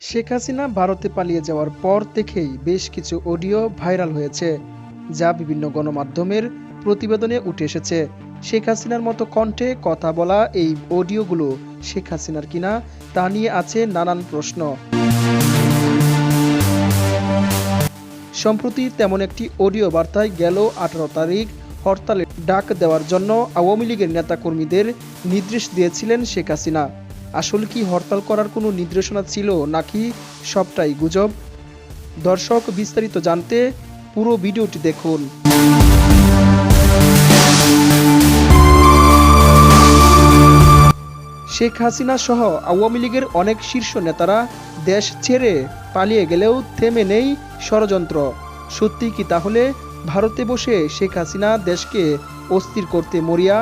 শেখ হাসিনা ভারতে পালিয়ে যাওয়ার পর থেকেই বেশ কিছু অডিও ভাইরাল হয়েছে, যা বিভিন্ন গণমাধ্যমের প্রতিবেদনে উঠে এসেছে। শেখ হাসিনার মতো কণ্ঠে কথা বলা এই অডিওগুলো শেখ হাসিনার কিনা তা নিয়ে আছে নানান প্রশ্ন। সম্প্রতি তেমন একটি অডিও বার্তায় গেল 18 তারিখ হরতালে ডাক দেওয়ার জন্য আওয়ামী লীগের নেতাকর্মীদের নির্দেশ দিয়েছিলেন শেখ হাসিনা। আসলে কি হরতাল করার কোনো নির্দেশনা ছিল নাকি সবটাই গুজব? দর্শক, বিস্তারিত জানতে পুরো ভিডিওটি দেখুন। শেখ হাসিনা সহ আওয়ামী লীগের অনেক শীর্ষ নেতারা দেশ ছেড়ে পালিয়ে গেলেও থেমে নেই ষড়যন্ত্র। সত্যি কি তাহলে ভারতে বসে শেখ হাসিনা দেশকে অস্থির করতে মরিয়া?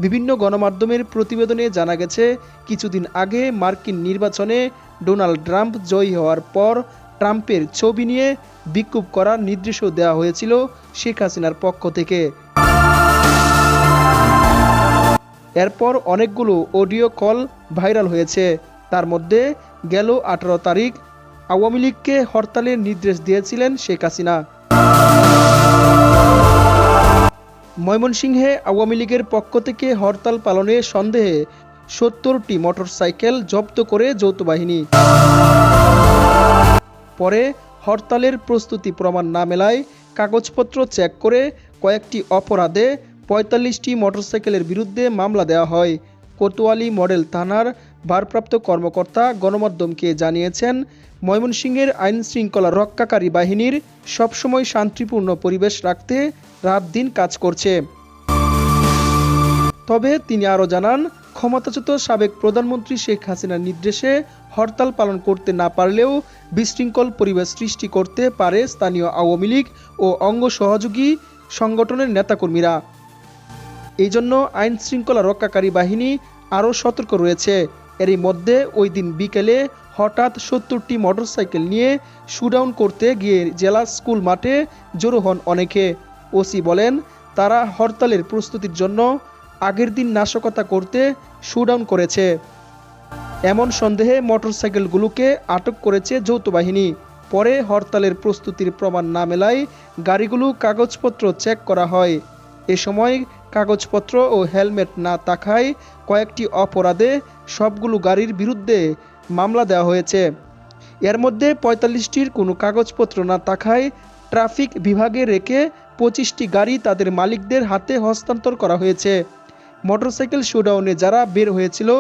বিভিন্ন গণমাধ্যমের প্রতিবেদনে জানা গেছে, কিছুদিন আগে মার্কিন নির্বাচনে ডোনাল্ড ট্রাম্প জয়ী হওয়ার পর ট্রাম্পের ছবি নিয়ে বিক্ষোভ করার নির্দেশও দেওয়া হয়েছিল শেখ হাসিনার পক্ষ থেকে। এরপর অনেকগুলো অডিও কল ভাইরাল হয়েছে। তার মধ্যে গেল 18 তারিখ আওয়ামী লীগকে হরতালের নির্দেশ দিয়েছিলেন শেখ হাসিনা। ময়মনসিংহে আওয়ামী লীগের পক্ষ থেকে হরতাল পালনে সন্দেহে 70টি মোটরসাইকেল জব্দ করে যৌথ বাহিনী। পরে হরতালের প্রস্তুতি প্রমাণ না মেলায় কাগজপত্র চেক করে কয়েকটি অপরাধে 45টি মোটরসাইকেলের বিরুদ্ধে মামলা দেওয়া হয়। কোতোয়ালি মডেল থানার ভারপ্রাপ্ত কর্মকর্তা গণমাধ্যমকে জানিয়েছেন, ময়মনসিংহের আইনশৃঙ্খলা রক্ষাকারী বাহিনীর সবসময় শান্তিপূর্ণ পরিবেশ রাখতে রাত দিন কাজ করছে। তবে তিনি আরও জানান, ক্ষমতাচ্যুত সাবেক প্রধানমন্ত্রী শেখ হাসিনার নির্দেশে হরতাল পালন করতে না পারলেও বিশৃঙ্খল পরিবেশ সৃষ্টি করতে পারে স্থানীয় আওয়ামী লীগ ও অঙ্গ সহযোগী সংগঠনের নেতাকর্মীরা। এই জন্য আইন শৃঙ্খলা রক্ষাকারী বাহিনী আরও সতর্ক রয়েছে। এরই মধ্যে ওই দিন বিকেলে হঠাৎ 70টি মোটরসাইকেল নিয়ে শুডাউন করতে গিয়ে জেলা স্কুল মাঠে জড়ো হন অনেকে। ওসি বলেন, তারা হরতালের প্রস্তুতির জন্য আগের দিন নাশকতা করতে শুডাউন করেছে। এমন সন্দেহে মোটরসাইকেলগুলোকে আটক করেছে যৌথ বাহিনী। পরে হরতালের প্রস্তুতির প্রমাণ না মেলায় গাড়িগুলো কাগজপত্র চেক করা হয়। এ সময় কাগজপত্র ও হেলমেট না থাকায় কয়েকটি অপরাধে সবগুলো গাড়ির বিরুদ্ধে মামলা দেওয়া হয়েছে। এর মধ্যে 45টির কোনো কাগজপত্র না থাকায় ট্রাফিক বিভাগে রেখে 25টি গাড়ি তাদের মালিকদের হাতে হস্তান্তর করা হয়েছে। মোটরসাইকেল শোডাউনে যারা বের হয়েছিল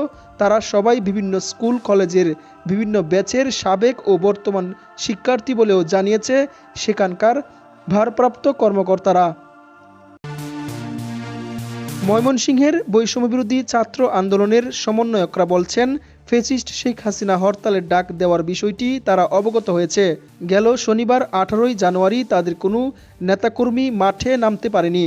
তারা সবাই বিভিন্ন স্কুল কলেজের বিভিন্ন ব্যাচের সাবেক ও বর্তমান শিক্ষার্থী বলেও জানিয়েছে সেখানকার ভারপ্রাপ্ত কর্মকর্তারা। ময়মনসিংহের বৈষম্যবিরোধী ছাত্র আন্দোলনের সমন্বয়করা বলছেন, ফ্যাসিস্ট শেখ হাসিনা হরতালের ডাক দেওয়ার বিষয়টি তারা অবগত হয়েছে। গেল শনিবার 18 জানুয়ারি তাদের কোনো নেতাকর্মী মাঠে নামতে পারেনি।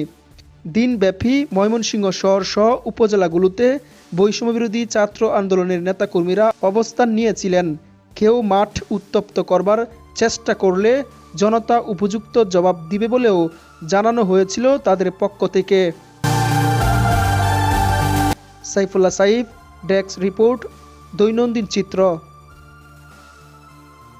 দিনব্যাপী ময়মনসিংহ শহর সহ উপজেলাগুলোতে বৈষম্যবিরোধী ছাত্র আন্দোলনের নেতাকর্মীরা অবস্থান নিয়েছিলেন। কেউ মাঠ উত্তপ্ত করবার চেষ্টা করলে জনতা উপযুক্ত জবাব দিবে বলেও জানানো হয়েছিল তাদের পক্ষ থেকে। সাইফুল্লাহ সাইফ, ডেস্ক রিপোর্ট, দৈনন্দিন চিত্র।